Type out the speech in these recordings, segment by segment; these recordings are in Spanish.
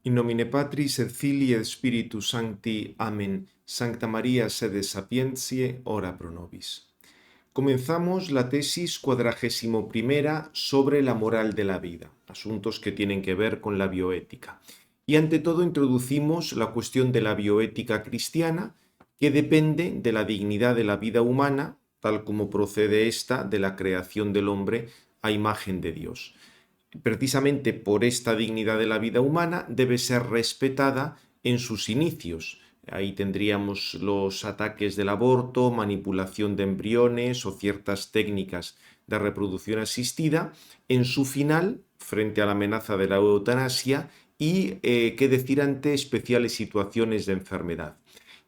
In nomine Patris et Filii et Spiritus Sancti. Amen. Sancta María, sede sapientiae, ora pro nobis. Comenzamos la tesis 41 sobre la moral de la vida, asuntos que tienen que ver con la bioética. Y ante todo introducimos la cuestión de la bioética cristiana, que depende de la dignidad de la vida humana, tal como procede esta de la creación del hombre a imagen de Dios. Precisamente por esta dignidad de la vida humana debe ser respetada en sus inicios. Ahí tendríamos los ataques del aborto, manipulación de embriones o ciertas técnicas de reproducción asistida. En su final, frente a la amenaza de la eutanasia y, qué decir, ante especiales situaciones de enfermedad.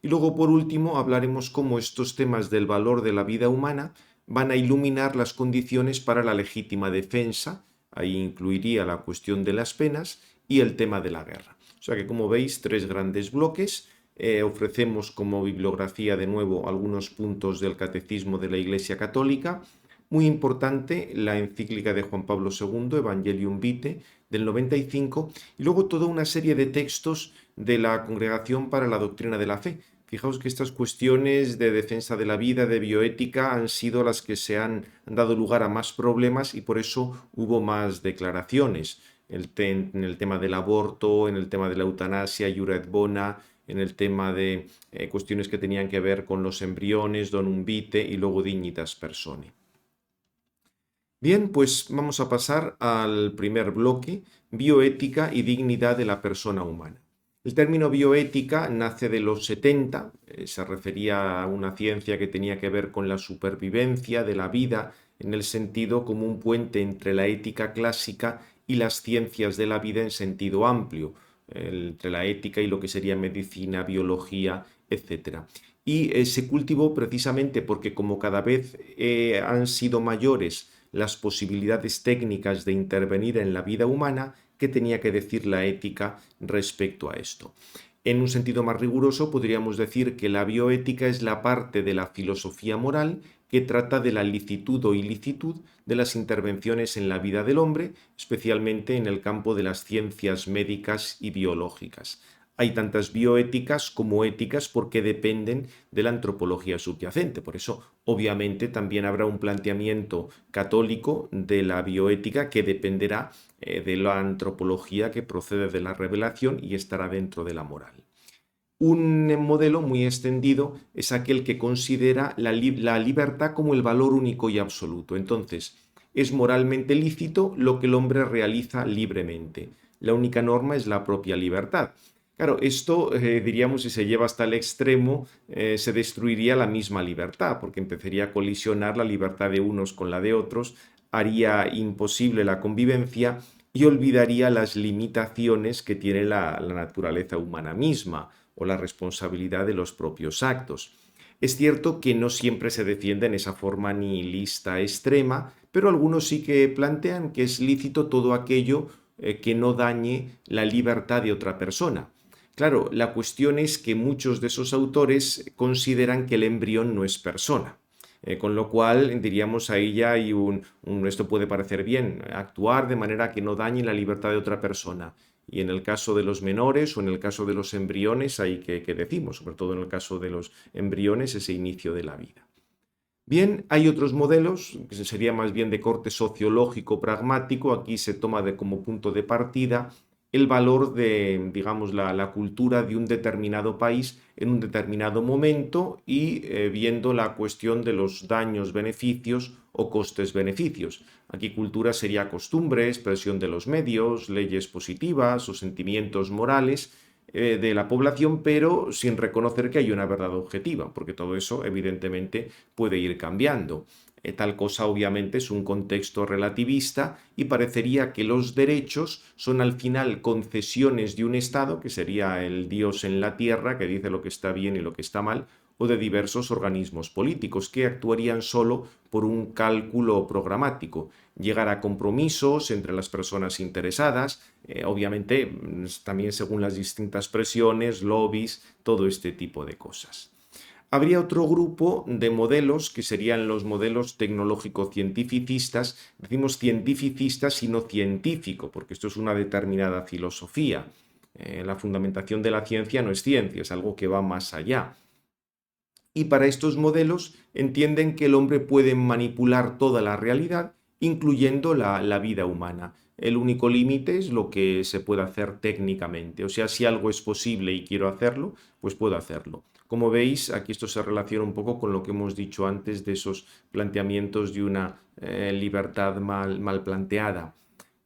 Y luego, por último, hablaremos cómo estos temas del valor de la vida humana van a iluminar las condiciones para la legítima defensa. Ahí incluiría la cuestión de las penas y el tema de la guerra. O sea que, como veis, tres grandes bloques. Ofrecemos como bibliografía de nuevo algunos puntos del Catecismo de la Iglesia Católica. Muy importante la encíclica de Juan Pablo II, Evangelium Vitae, del 95, y luego toda una serie de textos de la Congregación para la Doctrina de la Fe. Fijaos que estas cuestiones de defensa de la vida, de bioética, han sido las que se han dado lugar a más problemas y por eso hubo más declaraciones. En el tema del aborto, en el tema de la eutanasia, Iura et Bona, en el tema de cuestiones que tenían que ver con los embriones, Donum Vitae y luego Dignitas Personae. Bien, pues vamos a pasar al primer bloque, bioética y dignidad de la persona humana. El término bioética nace de los 70, se refería a una ciencia que tenía que ver con la supervivencia de la vida en el sentido como un puente entre la ética clásica y las ciencias de la vida en sentido amplio, entre la ética y lo que sería medicina, biología, etc. Y se cultivó precisamente porque como cada vez han sido mayores las posibilidades técnicas de intervenir en la vida humana, ¿qué tenía que decir la ética respecto a esto? En un sentido más riguroso, podríamos decir que la bioética es la parte de la filosofía moral que trata de la licitud o ilicitud de las intervenciones en la vida del hombre, especialmente en el campo de las ciencias médicas y biológicas. Hay tantas bioéticas como éticas porque dependen de la antropología subyacente. Por eso, obviamente, también habrá un planteamiento católico de la bioética que dependerá de la antropología que procede de la revelación y estará dentro de la moral. Un modelo muy extendido es aquel que considera la libertad como el valor único y absoluto. Entonces, es moralmente lícito lo que el hombre realiza libremente. La única norma es la propia libertad. Claro, esto diríamos si se lleva hasta el extremo, se destruiría la misma libertad, porque empezaría a colisionar la libertad de unos con la de otros, haría imposible la convivencia y olvidaría las limitaciones que tiene la naturaleza humana misma o la responsabilidad de los propios actos. Es cierto que no siempre se defiende en esa forma nihilista extrema, pero algunos sí que plantean que es lícito todo aquello que no dañe la libertad de otra persona. Claro, la cuestión es que muchos de esos autores consideran que el embrión no es persona. Con lo cual, diríamos, ahí ya hay esto puede parecer bien, actuar de manera que no dañe la libertad de otra persona. Y en el caso de los menores o en el caso de los embriones, hay que decimos, sobre todo en el caso de los embriones, ese inicio de la vida. Bien, hay otros modelos, que sería más bien de corte sociológico, pragmático. Aquí se toma como punto de partida el valor de, digamos, la cultura de un determinado país en un determinado momento y viendo la cuestión de los daños, beneficios o costes-beneficios. Aquí cultura sería costumbre, expresión de los medios, leyes positivas o sentimientos morales de la población, pero sin reconocer que hay una verdad objetiva, porque todo eso evidentemente puede ir cambiando. Tal cosa obviamente es un contexto relativista y parecería que los derechos son al final concesiones de un Estado, que sería el Dios en la tierra, que dice lo que está bien y lo que está mal, o de diversos organismos políticos que actuarían solo por un cálculo programático, llegar a compromisos entre las personas interesadas, obviamente también según las distintas presiones, lobbies, todo este tipo de cosas. Habría otro grupo de modelos que serían los modelos tecnológico-cientificistas. Decimos cientificistas y no científico, porque esto es una determinada filosofía. La fundamentación de la ciencia no es ciencia, es algo que va más allá. Y para estos modelos entienden que el hombre puede manipular toda la realidad, incluyendo la vida humana. El único límite es lo que se puede hacer técnicamente. O sea, si algo es posible y quiero hacerlo, pues puedo hacerlo. Como veis, aquí esto se relaciona un poco con lo que hemos dicho antes de esos planteamientos de una libertad mal planteada.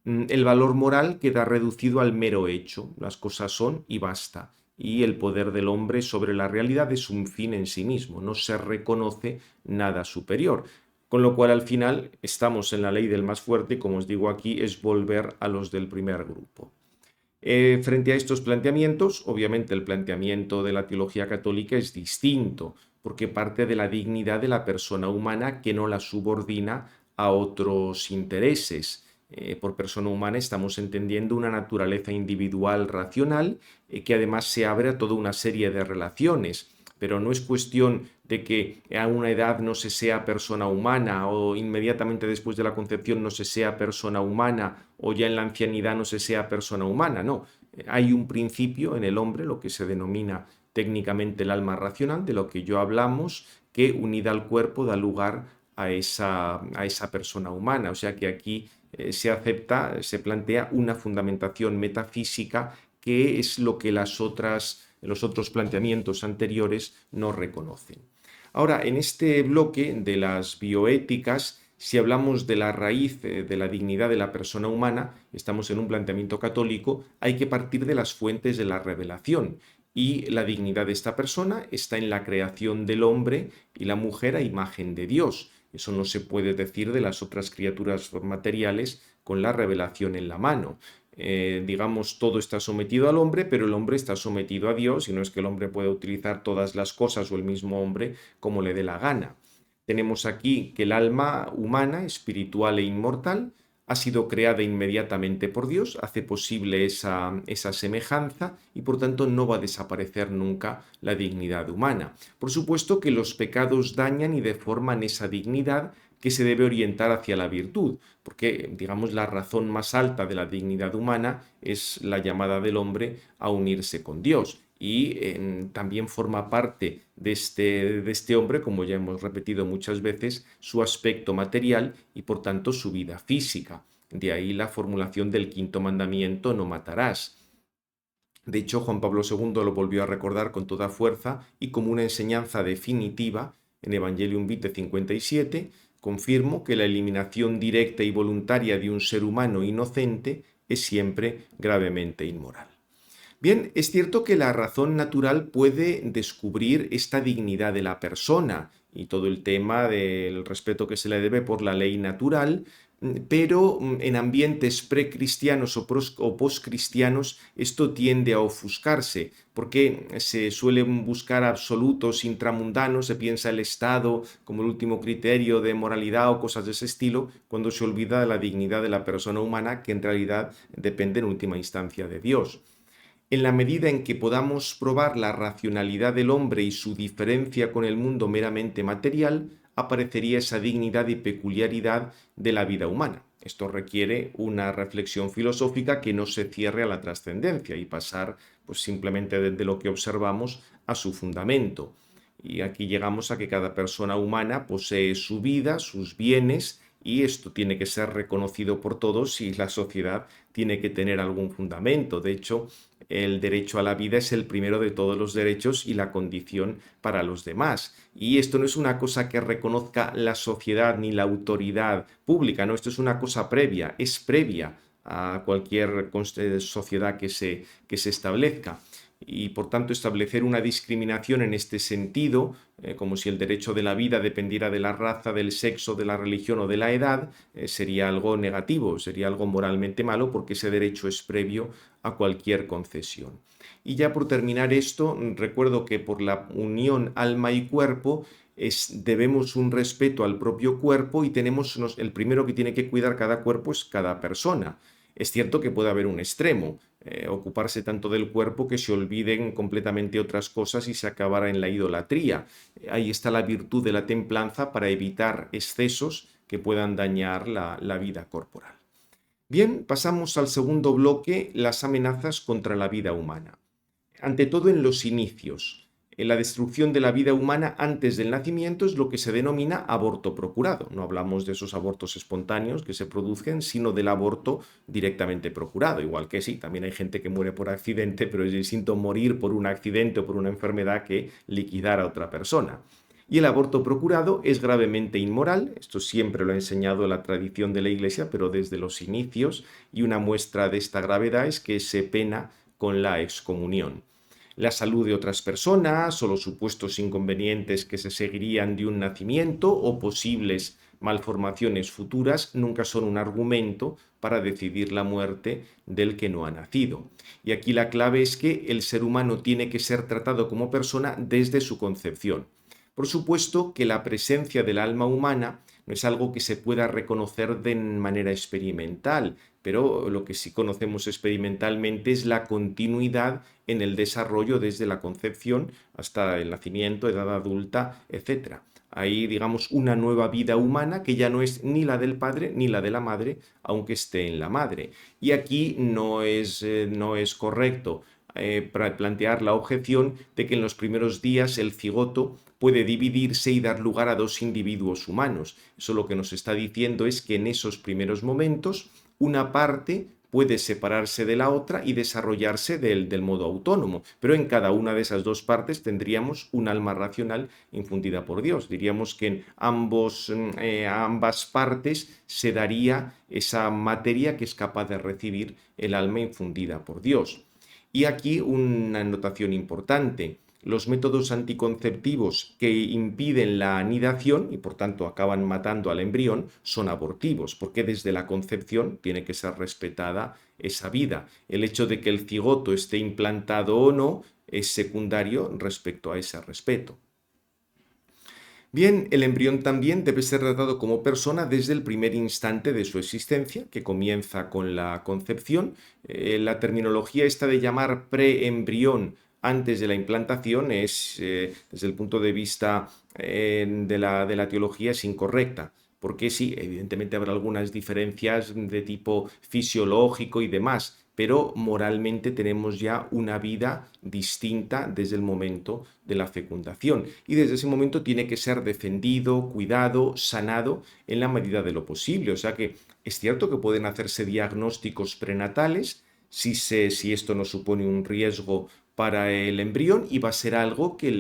El valor moral queda reducido al mero hecho. Las cosas son y basta. Y el poder del hombre sobre la realidad es un fin en sí mismo. No se reconoce nada superior. Con lo cual, al final, estamos en la ley del más fuerte, como os digo aquí, es volver a los del primer grupo. Frente a estos planteamientos, obviamente el planteamiento de la teología católica es distinto, porque parte de la dignidad de la persona humana que no la subordina a otros intereses. Por persona humana estamos entendiendo una naturaleza individual racional que además se abre a toda una serie de relaciones, pero no es cuestión de que a una edad no se sea persona humana o inmediatamente después de la concepción no se sea persona humana o ya en la ancianidad no se sea persona humana, no. Hay un principio en el hombre, lo que se denomina técnicamente el alma racional, de lo que yo hablamos, que unida al cuerpo da lugar a esa persona humana. O sea que aquí se acepta, se plantea una fundamentación metafísica que es lo que los otros planteamientos anteriores no reconocen. Ahora, en este bloque de las bioéticas, si hablamos de la raíz de la dignidad de la persona humana, estamos en un planteamiento católico, hay que partir de las fuentes de la revelación. Y la dignidad de esta persona está en la creación del hombre y la mujer a imagen de Dios. Eso no se puede decir de las otras criaturas materiales con la revelación en la mano. Digamos, todo está sometido al hombre, pero el hombre está sometido a Dios, y no es que el hombre pueda utilizar todas las cosas o el mismo hombre como le dé la gana. Tenemos aquí que el alma humana, espiritual e inmortal, ha sido creada inmediatamente por Dios, hace posible esa semejanza y por tanto no va a desaparecer nunca la dignidad humana. Por supuesto que los pecados dañan y deforman esa dignidad que se debe orientar hacia la virtud, porque digamos la razón más alta de la dignidad humana es la llamada del hombre a unirse con Dios y también forma parte de este hombre, como ya hemos repetido muchas veces, su aspecto material y por tanto su vida física. De ahí la formulación del quinto mandamiento, no matarás. De hecho, Juan Pablo II lo volvió a recordar con toda fuerza y como una enseñanza definitiva en Evangelium Vitae 57, confirmo que la eliminación directa y voluntaria de un ser humano inocente es siempre gravemente inmoral. Bien, es cierto que la razón natural puede descubrir esta dignidad de la persona y todo el tema del respeto que se le debe por la ley natural, pero en ambientes precristianos o postcristianos esto tiende a ofuscarse, porque se suelen buscar absolutos intramundanos, se piensa el Estado como el último criterio de moralidad o cosas de ese estilo, cuando se olvida de la dignidad de la persona humana, que en realidad depende en última instancia de Dios. En la medida en que podamos probar la racionalidad del hombre y su diferencia con el mundo meramente material, aparecería esa dignidad y peculiaridad de la vida humana. Esto requiere una reflexión filosófica que no se cierre a la trascendencia y pasar pues, simplemente desde lo que observamos a su fundamento. Y aquí llegamos a que cada persona humana posee su vida, sus bienes, y esto tiene que ser reconocido por todos y la sociedad tiene que tener algún fundamento. De hecho, el derecho a la vida es el primero de todos los derechos y la condición para los demás. Y esto no es una cosa que reconozca la sociedad ni la autoridad pública, no, esto es una cosa previa, es previa a cualquier sociedad que se establezca. Y por tanto establecer una discriminación en este sentido, como si el derecho de la vida dependiera de la raza, del sexo, de la religión o de la edad, sería algo negativo, sería algo moralmente malo porque ese derecho es previo a cualquier concesión. Y ya por terminar esto, recuerdo que por la unión alma y cuerpo debemos un respeto al propio cuerpo y tenemos el primero que tiene que cuidar cada cuerpo es cada persona. Es cierto que puede haber un extremo, ocuparse tanto del cuerpo que se olviden completamente otras cosas y se acabara en la idolatría. Ahí está la virtud de la templanza para evitar excesos que puedan dañar la vida corporal. Bien, pasamos al segundo bloque, las amenazas contra la vida humana. Ante todo en los inicios. En la destrucción de la vida humana antes del nacimiento es lo que se denomina aborto procurado. No hablamos de esos abortos espontáneos que se producen, sino del aborto directamente procurado. Igual que sí, también hay gente que muere por accidente, pero es distinto morir por un accidente o por una enfermedad que liquidar a otra persona. Y el aborto procurado es gravemente inmoral, esto siempre lo ha enseñado la tradición de la Iglesia, pero desde los inicios, y una muestra de esta gravedad es que se pena con la excomunión. La salud de otras personas o los supuestos inconvenientes que se seguirían de un nacimiento o posibles malformaciones futuras nunca son un argumento para decidir la muerte del que no ha nacido. Y aquí la clave es que el ser humano tiene que ser tratado como persona desde su concepción. Por supuesto que la presencia del alma humana no es algo que se pueda reconocer de manera experimental, pero lo que sí conocemos experimentalmente es la continuidad en el desarrollo desde la concepción hasta el nacimiento, edad adulta, etc. Hay, digamos, una nueva vida humana que ya no es ni la del padre ni la de la madre, aunque esté en la madre. Y aquí no es correcto plantear la objeción de que en los primeros días el cigoto puede dividirse y dar lugar a dos individuos humanos. Eso lo que nos está diciendo es que en esos primeros momentos una parte puede separarse de la otra y desarrollarse del modo autónomo, pero en cada una de esas dos partes tendríamos un alma racional infundida por Dios. Diríamos que en ambas partes se daría esa materia que es capaz de recibir el alma infundida por Dios. Y aquí una anotación importante. Los métodos anticonceptivos que impiden la anidación y por tanto acaban matando al embrión son abortivos, porque desde la concepción tiene que ser respetada esa vida. El hecho de que el cigoto esté implantado o no es secundario respecto a ese respeto. Bien, el embrión también debe ser tratado como persona desde el primer instante de su existencia, que comienza con la concepción. La terminología esta de llamar preembrión antes de la implantación es, desde el punto de vista de la teología, es incorrecta. Porque sí, evidentemente habrá algunas diferencias de tipo fisiológico y demás, pero moralmente tenemos ya una vida distinta desde el momento de la fecundación y desde ese momento tiene que ser defendido, cuidado, sanado en la medida de lo posible. O sea que es cierto que pueden hacerse diagnósticos prenatales si esto no supone un riesgo para el embrión y va a ser algo que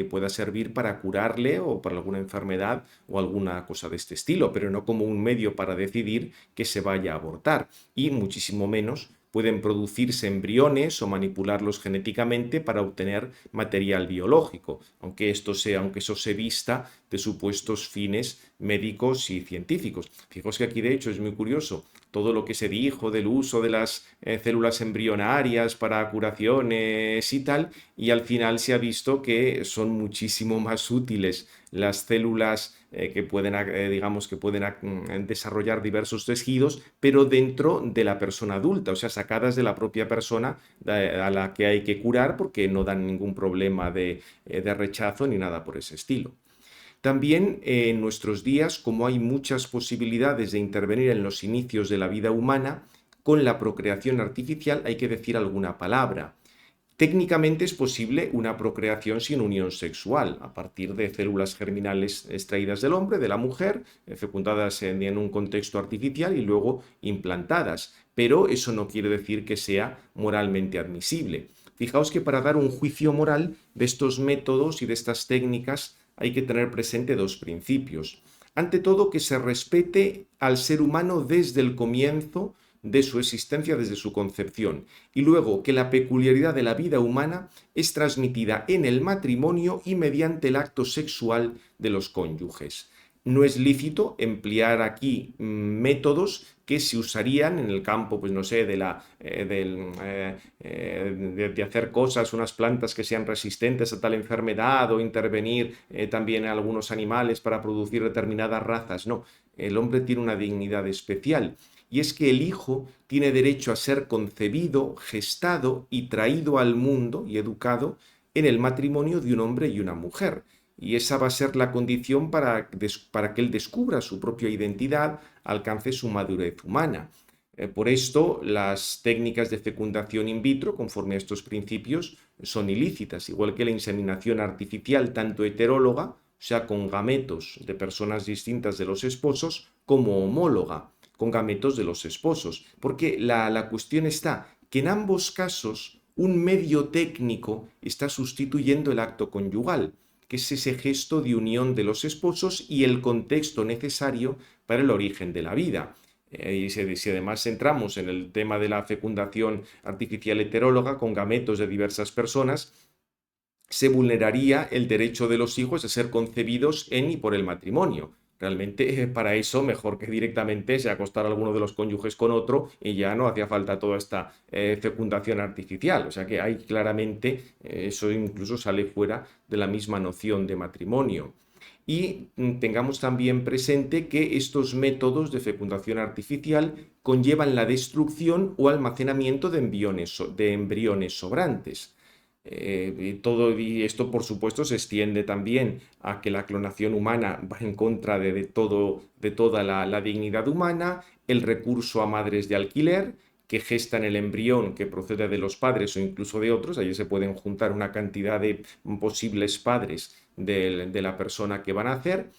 pueda servir para curarle o para alguna enfermedad o alguna cosa de este estilo, pero no como un medio para decidir que se vaya a abortar y muchísimo menos pueden producirse embriones o manipularlos genéticamente para obtener material biológico, aunque eso se vista de supuestos fines médicos y científicos. Fijaos que aquí de hecho es muy curioso todo lo que se dijo del uso de las células embrionarias para curaciones y tal, y al final se ha visto que son muchísimo más útiles las células que pueden, digamos, que pueden desarrollar diversos tejidos, pero dentro de la persona adulta, o sea, sacadas de la propia persona a la que hay que curar porque no dan ningún problema de rechazo ni nada por ese estilo. También en nuestros días, como hay muchas posibilidades de intervenir en los inicios de la vida humana, con la procreación artificial hay que decir alguna palabra. Técnicamente es posible una procreación sin unión sexual, a partir de células germinales extraídas del hombre, de la mujer, fecundadas en un contexto artificial y luego implantadas, pero eso no quiere decir que sea moralmente admisible. Fijaos que para dar un juicio moral de estos métodos y de estas técnicas hay que tener presente dos principios. Ante todo, que se respete al ser humano desde el comienzo de su existencia, desde su concepción, y luego que la peculiaridad de la vida humana es transmitida en el matrimonio y mediante el acto sexual de los cónyuges. No es lícito emplear aquí métodos que se usarían en el campo, pues no sé, de hacer cosas, unas plantas que sean resistentes a tal enfermedad o intervenir también en algunos animales para producir determinadas razas. No, el hombre tiene una dignidad especial y es que el hijo tiene derecho a ser concebido, gestado y traído al mundo y educado en el matrimonio de un hombre y una mujer. Y esa va a ser la condición para que él descubra su propia identidad, alcance su madurez humana. Por esto, las técnicas de fecundación in vitro, conforme a estos principios, son ilícitas, igual que la inseminación artificial, tanto heteróloga, o sea, con gametos de personas distintas de los esposos, como homóloga, con gametos de los esposos. Porque la cuestión está que en ambos casos un medio técnico está sustituyendo el acto conyugal, que es ese gesto de unión de los esposos y el contexto necesario para el origen de la vida. Y si además entramos en el tema de la fecundación artificial heteróloga con gametos de diversas personas, se vulneraría el derecho de los hijos a ser concebidos en y por el matrimonio. Realmente, para eso, mejor que directamente se acostara alguno de los cónyuges con otro y ya no hacía falta toda esta fecundación artificial. O sea que hay claramente, eso incluso sale fuera de la misma noción de matrimonio. Y tengamos también presente que estos métodos de fecundación artificial conllevan la destrucción o almacenamiento de embriones sobrantes. Y esto, por supuesto, se extiende también a que la clonación humana va en contra de toda la dignidad humana, el recurso a madres de alquiler que gestan el embrión que procede de los padres o incluso de otros. Allí se pueden juntar una cantidad de posibles padres de la persona que van a hacer.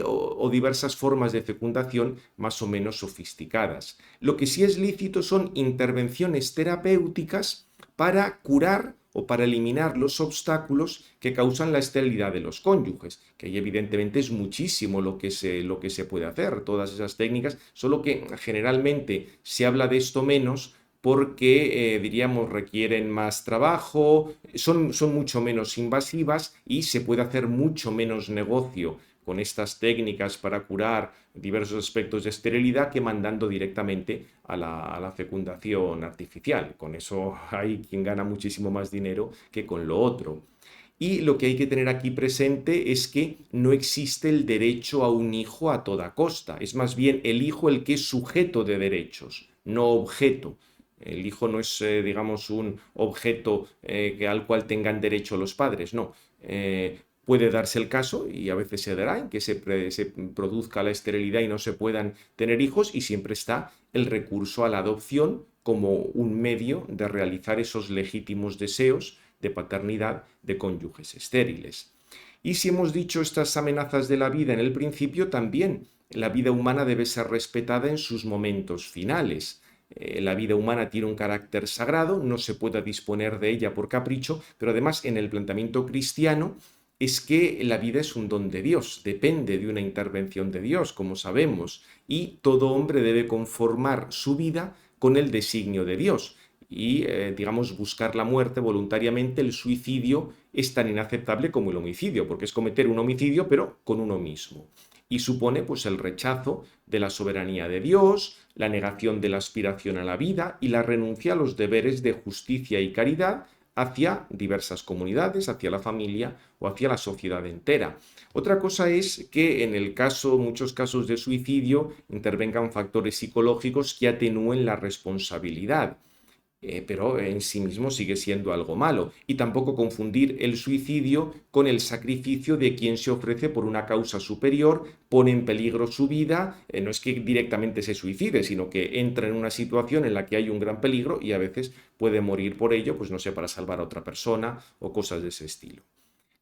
O diversas formas de fecundación más o menos sofisticadas. Lo que sí es lícito son intervenciones terapéuticas para curar o para eliminar los obstáculos que causan la esterilidad de los cónyuges, que ahí evidentemente es muchísimo lo que se puede hacer, todas esas técnicas, solo que generalmente se habla de esto menos porque, diríamos, requieren más trabajo, son mucho menos invasivas y se puede hacer mucho menos negocio con estas técnicas para curar diversos aspectos de esterilidad que mandando directamente a la fecundación artificial. Con eso hay quien gana muchísimo más dinero que con lo otro. Y lo que hay que tener aquí presente es que no existe el derecho a un hijo a toda costa. Es más bien el hijo el que es sujeto de derechos, no objeto. El hijo no es, digamos, un objeto al cual tengan derecho los padres, no. Puede darse el caso, y a veces se dará, en que se produzca la esterilidad y no se puedan tener hijos, y siempre está el recurso a la adopción como un medio de realizar esos legítimos deseos de paternidad de cónyuges estériles. Y si hemos dicho estas amenazas de la vida en el principio, también la vida humana debe ser respetada en sus momentos finales. La vida humana tiene un carácter sagrado, no se puede disponer de ella por capricho, pero además en el planteamiento cristiano es que la vida es un don de Dios, depende de una intervención de Dios, como sabemos, y todo hombre debe conformar su vida con el designio de Dios. Y, digamos, buscar la muerte voluntariamente, el suicidio, es tan inaceptable como el homicidio, porque es cometer un homicidio, pero con uno mismo. Y supone pues el rechazo de la soberanía de Dios, la negación de la aspiración a la vida y la renuncia a los deberes de justicia y caridad hacia diversas comunidades, hacia la familia o hacia la sociedad entera. Otra cosa es que en el caso, muchos casos de suicidio, intervengan factores psicológicos que atenúen la responsabilidad. Pero en sí mismo sigue siendo algo malo. Y tampoco confundir el suicidio con el sacrificio de quien se ofrece por una causa superior, pone en peligro su vida, no es que directamente se suicide, sino que entra en una situación en la que hay un gran peligro y a veces puede morir por ello, pues no sé, para salvar a otra persona o cosas de ese estilo.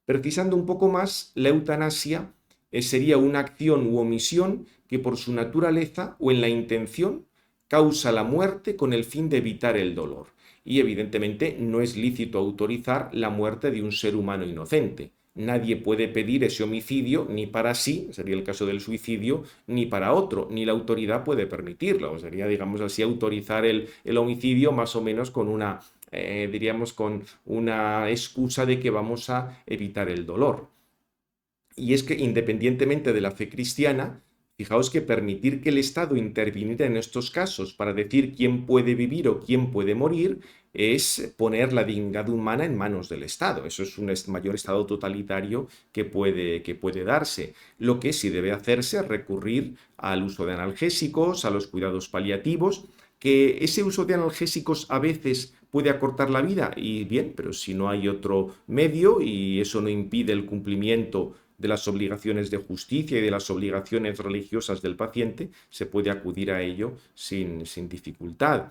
Precisando un poco más, la eutanasia sería una acción u omisión que por su naturaleza o en la intención causa la muerte con el fin de evitar el dolor. Y evidentemente no es lícito autorizar la muerte de un ser humano inocente. Nadie puede pedir ese homicidio ni para sí, sería el caso del suicidio, ni para otro, ni la autoridad puede permitirlo. Sería, digamos así, autorizar el homicidio más o menos con una, diríamos, con una excusa de que vamos a evitar el dolor. Y es que independientemente de la fe cristiana, fijaos que permitir que el Estado interviniera en estos casos para decir quién puede vivir o quién puede morir es poner la dignidad humana en manos del Estado. Eso es un mayor Estado totalitario que puede darse. Lo que sí debe hacerse es recurrir al uso de analgésicos, a los cuidados paliativos, que ese uso de analgésicos a veces puede acortar la vida y bien, pero si no hay otro medio y eso no impide el cumplimiento de las obligaciones de justicia y de las obligaciones religiosas del paciente, se puede acudir a ello sin dificultad.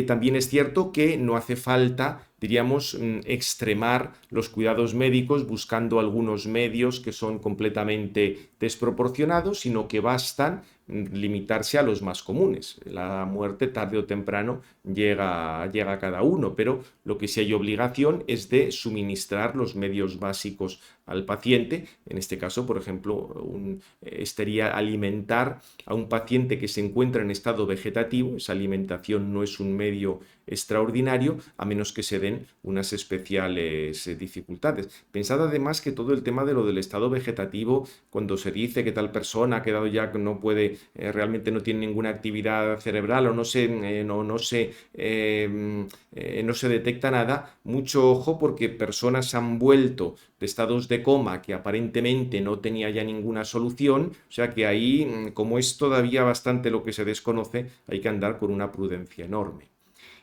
También es cierto que no hace falta, diríamos, extremar los cuidados médicos buscando algunos medios que son completamente desproporcionados, sino que bastan limitarse a los más comunes. La muerte tarde o temprano llega a cada uno, pero lo que sí hay obligación es de suministrar los medios básicos al paciente. En este caso, por ejemplo, sería alimentar a un paciente que se encuentra en estado vegetativo. Esa alimentación no es un medio extraordinario, a menos que se den unas especiales dificultades. Pensad además que todo el tema de lo del estado vegetativo, cuando se dice que tal persona ha quedado ya que no puede, realmente no tiene ninguna actividad cerebral o no se detecta nada, mucho ojo, porque personas han vuelto de estados de coma que aparentemente no tenía ya ninguna solución, o sea que ahí, como es todavía bastante lo que se desconoce, hay que andar con una prudencia enorme.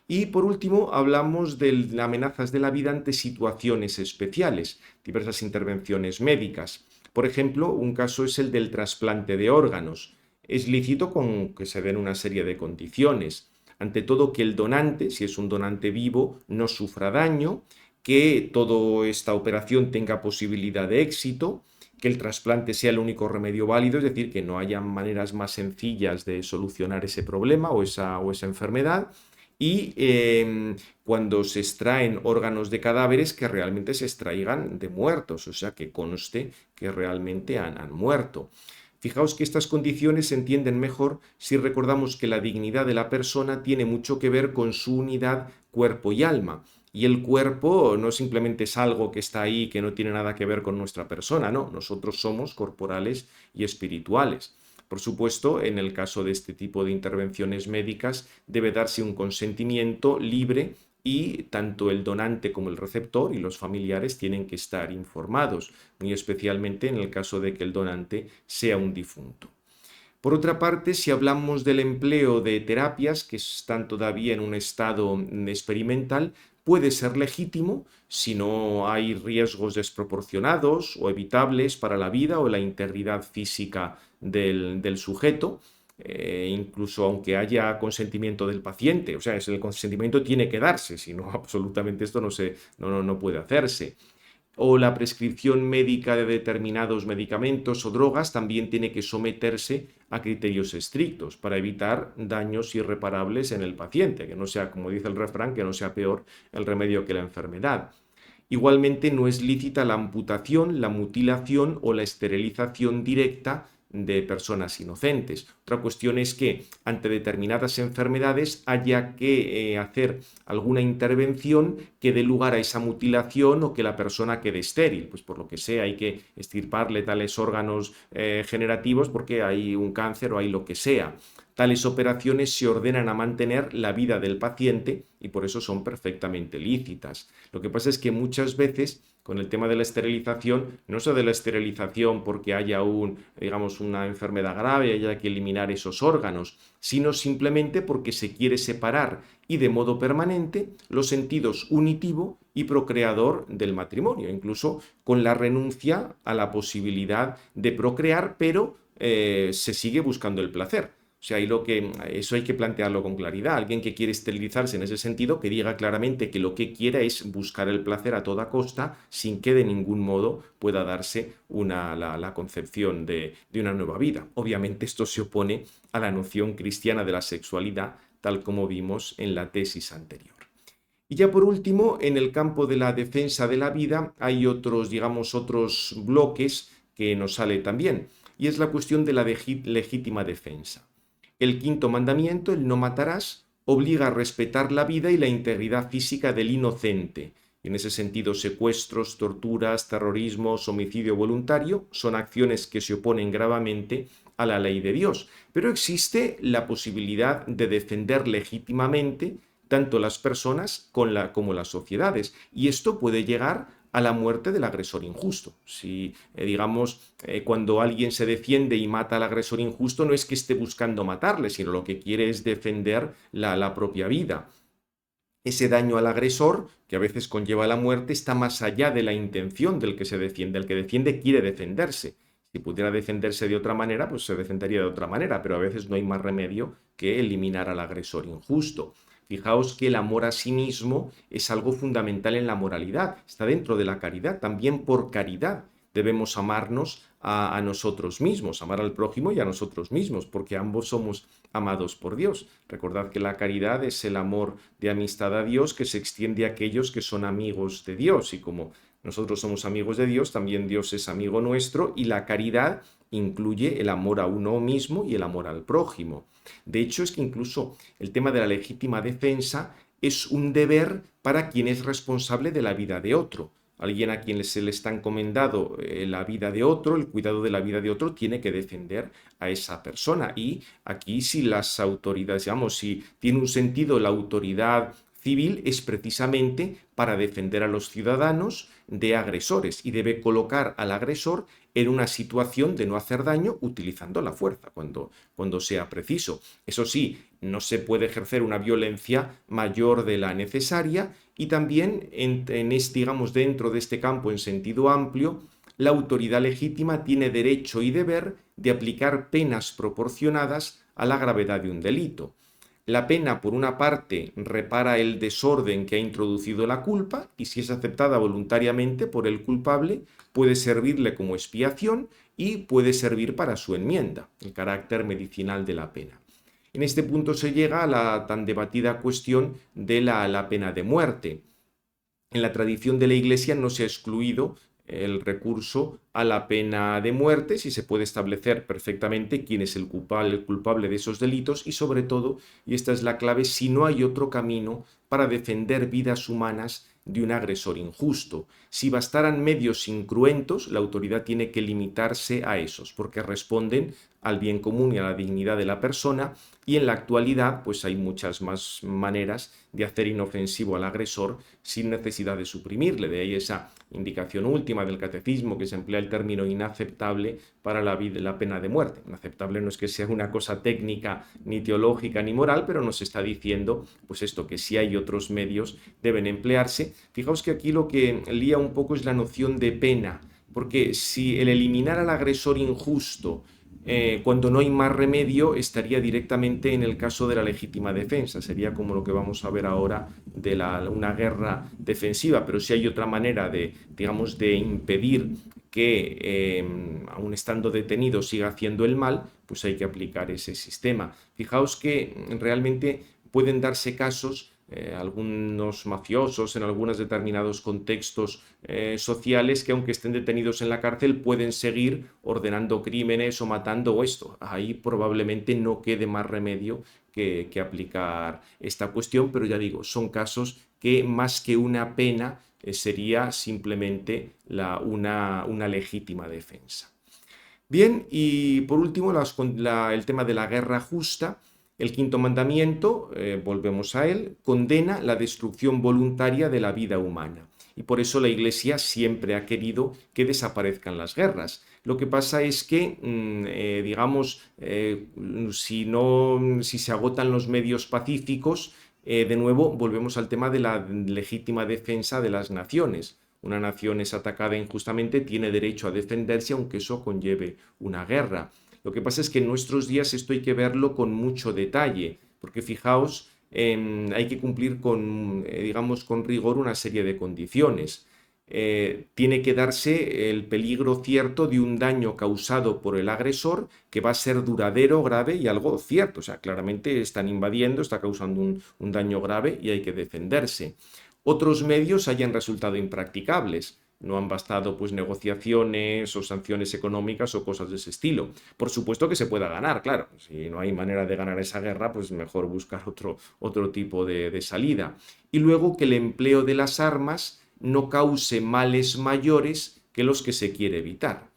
Y por último, hablamos de amenazas de la vida ante situaciones especiales, diversas intervenciones médicas. Por ejemplo, un caso es el del trasplante de órganos. Es lícito con que se den una serie de condiciones. Ante todo, que el donante, si es un donante vivo, no sufra daño, que toda esta operación tenga posibilidad de éxito, que el trasplante sea el único remedio válido, es decir, que no haya maneras más sencillas de solucionar ese problema o esa enfermedad. Y cuando se extraen órganos de cadáveres, que realmente se extraigan de muertos, o sea, que conste que realmente han muerto. Fijaos que estas condiciones se entienden mejor si recordamos que la dignidad de la persona tiene mucho que ver con su unidad cuerpo y alma. Y el cuerpo no simplemente es algo que está ahí, que no tiene nada que ver con nuestra persona, no, nosotros somos corporales y espirituales. Por supuesto, en el caso de este tipo de intervenciones médicas, debe darse un consentimiento libre y tanto el donante como el receptor y los familiares tienen que estar informados, muy especialmente en el caso de que el donante sea un difunto. Por otra parte, si hablamos del empleo de terapias que están todavía en un estado experimental, puede ser legítimo si no hay riesgos desproporcionados o evitables para la vida o la integridad física del sujeto, incluso aunque haya consentimiento del paciente. O sea, el consentimiento tiene que darse, si no, absolutamente esto no puede hacerse. O la prescripción médica de determinados medicamentos o drogas también tiene que someterse a criterios estrictos para evitar daños irreparables en el paciente, que no sea, como dice el refrán, que no sea peor el remedio que la enfermedad. Igualmente, no es lícita la amputación, la mutilación o la esterilización directa de personas inocentes. Otra cuestión es que ante determinadas enfermedades haya que hacer alguna intervención que dé lugar a esa mutilación o que la persona quede estéril. Pues por lo que sea, hay que extirparle tales órganos generativos porque hay un cáncer o hay lo que sea. Tales operaciones se ordenan a mantener la vida del paciente y por eso son perfectamente lícitas. Lo que pasa es que muchas veces con el tema de la esterilización, no es de la esterilización porque haya una enfermedad grave y haya que eliminar esos órganos, sino simplemente porque se quiere separar y de modo permanente los sentidos unitivo y procreador del matrimonio, incluso con la renuncia a la posibilidad de procrear, pero se sigue buscando el placer. O sea, eso hay que plantearlo con claridad. Alguien que quiere esterilizarse en ese sentido, que diga claramente que lo que quiera es buscar el placer a toda costa, sin que de ningún modo pueda darse la concepción de una nueva vida. Obviamente esto se opone a la noción cristiana de la sexualidad, tal como vimos en la tesis anterior. Y ya por último, en el campo de la defensa de la vida hay otros bloques que nos sale también, y es la cuestión de la legítima defensa. El quinto mandamiento, el no matarás, obliga a respetar la vida y la integridad física del inocente. Y en ese sentido, secuestros, torturas, terrorismos, homicidio voluntario son acciones que se oponen gravemente a la ley de Dios. Pero existe la posibilidad de defender legítimamente tanto las personas como las sociedades. Y esto puede llegar a la muerte del agresor injusto. Si, cuando alguien se defiende y mata al agresor injusto, no es que esté buscando matarle, sino lo que quiere es defender la propia vida. ese daño al agresor, que a veces conlleva la muerte, está más allá de la intención del que se defiende. El que defiende quiere defenderse. Si pudiera defenderse de otra manera, pues se defendería de otra manera, pero a veces no hay más remedio que eliminar al agresor injusto. Fijaos que el amor a sí mismo es algo fundamental en la moralidad, está dentro de la caridad, también por caridad debemos amarnos a nosotros mismos, amar al prójimo y a nosotros mismos, porque ambos somos amados por Dios. Recordad que la caridad es el amor de amistad a Dios que se extiende a aquellos que son amigos de Dios, y como nosotros somos amigos de Dios, también Dios es amigo nuestro, y la caridad incluye el amor a uno mismo y el amor al prójimo. De hecho, es que incluso el tema de la legítima defensa es un deber para quien es responsable de la vida de otro. Alguien a quien se le está encomendado la vida de otro, el cuidado de la vida de otro, tiene que defender a esa persona. Y aquí, si las autoridades, digamos, si tiene un sentido la autoridad civil, es precisamente para defender a los ciudadanos de agresores, y debe colocar al agresor en una situación de no hacer daño utilizando la fuerza cuando sea preciso. Eso sí, no se puede ejercer una violencia mayor de la necesaria, y también digamos, dentro de este campo en sentido amplio, la autoridad legítima tiene derecho y deber de aplicar penas proporcionadas a la gravedad de un delito. La pena, por una parte, repara el desorden que ha introducido la culpa, y si es aceptada voluntariamente por el culpable, puede servirle como expiación y puede servir para su enmienda, el carácter medicinal de la pena. En este punto se llega a la tan debatida cuestión de la pena de muerte. En la tradición de la Iglesia no se ha excluido el recurso a la pena de muerte si se puede establecer perfectamente quién es el culpable de esos delitos, y sobre todo, y esta es la clave, si no hay otro camino para defender vidas humanas de un agresor injusto. Si bastaran medios incruentos, la autoridad tiene que limitarse a esos, porque responden al bien común y a la dignidad de la persona, y en la actualidad pues hay muchas más maneras de hacer inofensivo al agresor sin necesidad de suprimirle. De ahí esa indicación última del catecismo, que se emplea el término inaceptable para la pena de muerte. Inaceptable no es que sea una cosa técnica, ni teológica, ni moral, pero nos está diciendo pues esto, que si hay otros medios deben emplearse. Fijaos que aquí lo que lía un poco es la noción de pena, porque si el eliminar al agresor injusto cuando no hay más remedio, estaría directamente en el caso de la legítima defensa. Sería como lo que vamos a ver ahora de una guerra defensiva. Pero si hay otra manera de, digamos, de impedir que, aun estando detenido, siga haciendo el mal, pues hay que aplicar ese sistema. Fijaos que realmente pueden darse casos, algunos mafiosos en algunos determinados contextos sociales, que aunque estén detenidos en la cárcel pueden seguir ordenando crímenes o matando o esto. Ahí probablemente no quede más remedio que aplicar esta cuestión, pero ya digo, son casos que más que una pena sería simplemente una legítima defensa. Bien, y por último el tema de la guerra justa. El quinto mandamiento, volvemos a él, condena la destrucción voluntaria de la vida humana. Y por eso la Iglesia siempre ha querido que desaparezcan las guerras. Lo que pasa es que, digamos, si se agotan los medios pacíficos, de nuevo volvemos al tema de la legítima defensa de las naciones. Una nación es atacada injustamente, tiene derecho a defenderse, aunque eso conlleve una guerra. Lo que pasa es que en nuestros días esto hay que verlo con mucho detalle, porque fijaos, hay que cumplir digamos, con rigor una serie de condiciones. Tiene que darse el peligro cierto de un daño causado por el agresor que va a ser duradero, grave y algo cierto. O sea, claramente están invadiendo, está causando un daño grave y hay que defenderse. Otros medios hayan resultado impracticables. No han bastado pues negociaciones o sanciones económicas o cosas de ese estilo. Por supuesto que se pueda ganar, claro. Si no hay manera de ganar esa guerra, pues mejor buscar otro tipo de salida. Y luego que el empleo de las armas no cause males mayores que los que se quiere evitar.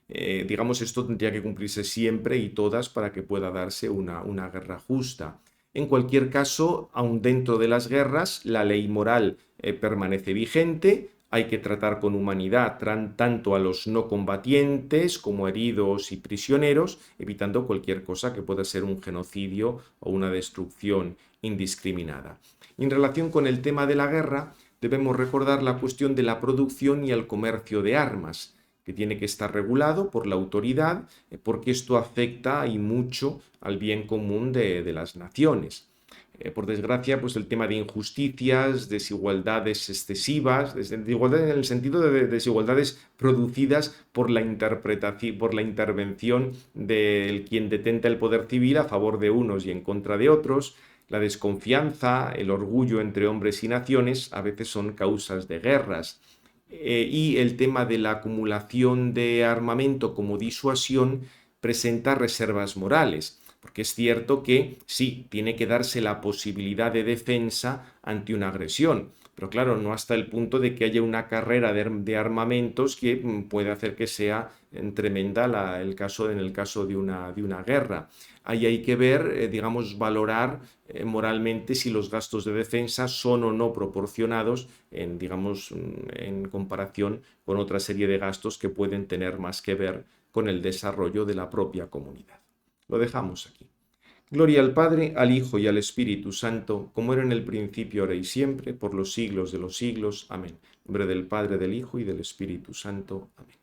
Digamos, esto tendría que cumplirse siempre y todas para que pueda darse una guerra justa. En cualquier caso, aun dentro de las guerras, la ley moral permanece vigente, hay que tratar con humanidad tanto a los no combatientes como heridos y prisioneros, evitando cualquier cosa que pueda ser un genocidio o una destrucción indiscriminada. En relación con el tema de la guerra, debemos recordar la cuestión de la producción y el comercio de armas, que tiene que estar regulado por la autoridad, porque esto afecta y mucho al bien común de las naciones. Por desgracia, pues el tema de injusticias, desigualdades excesivas, desigualdades en el sentido de desigualdades producidas por la interpretación, por la intervención de quien detenta el poder civil a favor de unos y en contra de otros, la desconfianza, el orgullo entre hombres y naciones a veces son causas de guerras. Y el tema de la acumulación de armamento como disuasión presenta reservas morales, porque es cierto que sí, tiene que darse la posibilidad de defensa ante una agresión, pero claro, no hasta el punto de que haya una carrera de armamentos que puede hacer que sea tremenda en el caso de una guerra. Ahí hay que ver, digamos, valorar moralmente si los gastos de defensa son o no proporcionados digamos, en comparación con otra serie de gastos que pueden tener más que ver con el desarrollo de la propia comunidad. Lo dejamos aquí. Gloria al Padre, al Hijo y al Espíritu Santo, como era en el principio, ahora y siempre, por los siglos de los siglos. Amén. En nombre del Padre, del Hijo y del Espíritu Santo. Amén.